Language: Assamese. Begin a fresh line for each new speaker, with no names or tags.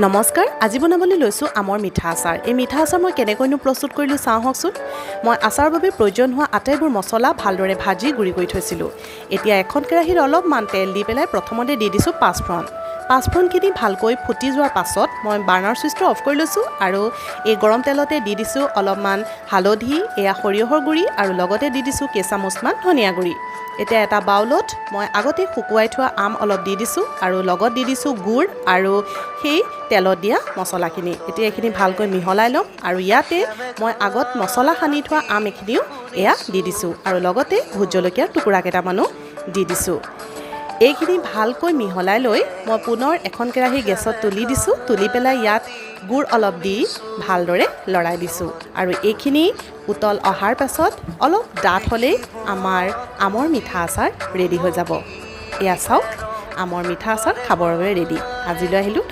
নমস্কাৰ, আজি বনাবলৈ লৈছোঁ আমৰ মিঠা আচাৰ। এই মিঠা আচাৰ মই কেনেকৈনো প্ৰস্তুত কৰিলোঁ চাওঁ হওকচোন। মই আচাৰৰ বাবে প্ৰয়োজন হোৱা আটাইবোৰ মছলা ভালদৰে ভাজি গুড়ি কৰি থৈছিলোঁ। এতিয়া এখন কেৰাহীত অলপমান তেল দি পেলাই প্ৰথমতে দি দিছোঁ পাঁচফোৰণ। পাঁচফোৰণখিনি ভালকৈ ফুটি যোৱাৰ পাছত মই বাৰ্ণাৰ ছুইচটো অফ কৰি লৈছোঁ আৰু এই গৰম তেলতে দি দিছোঁ অলপমান হালধি, এয়া সৰিয়হৰ গুড়ি আৰু লগতে দি দিছোঁ কেইচামুচমান ধনিয়া গুড়ি। এতিয়া এটা বাউলত মই আগতে শুকুৱাই থোৱা আম অলপ দি দিছোঁ আৰু লগত দি দিছোঁ গুড় আৰু সেই তেলত দিয়া মছলাখিনি। এতিয়া এইখিনি ভালকৈ মিহলাই ল'ম আৰু ইয়াতে মই আগত মছলা সানি থোৱা আম এখিনিও এয়া দি দিছোঁ আৰু লগতে ভোট জলকীয়াৰ টুকুৰা কেইটামানো দি দিছোঁ। এইখিনি ভালকৈ মিহলাই লৈ মই পুনৰ এখন কেৰাহী গেছত তুলি দিছোঁ। তুলি পেলাই ইয়াত গুড় অলপ দি ভালদৰে লৰাই দিছোঁ আৰু এইখিনি উতল অহাৰ পাছত অলপ ডাঠ হ'লেই আমাৰ আমৰ মিঠা আচাৰ ৰেডি হৈ যাব। এয়া চাওক, আমৰ মিঠা আচাৰ খাবৰ বাবে ৰেডি। আজিলৈ আহিলোঁ।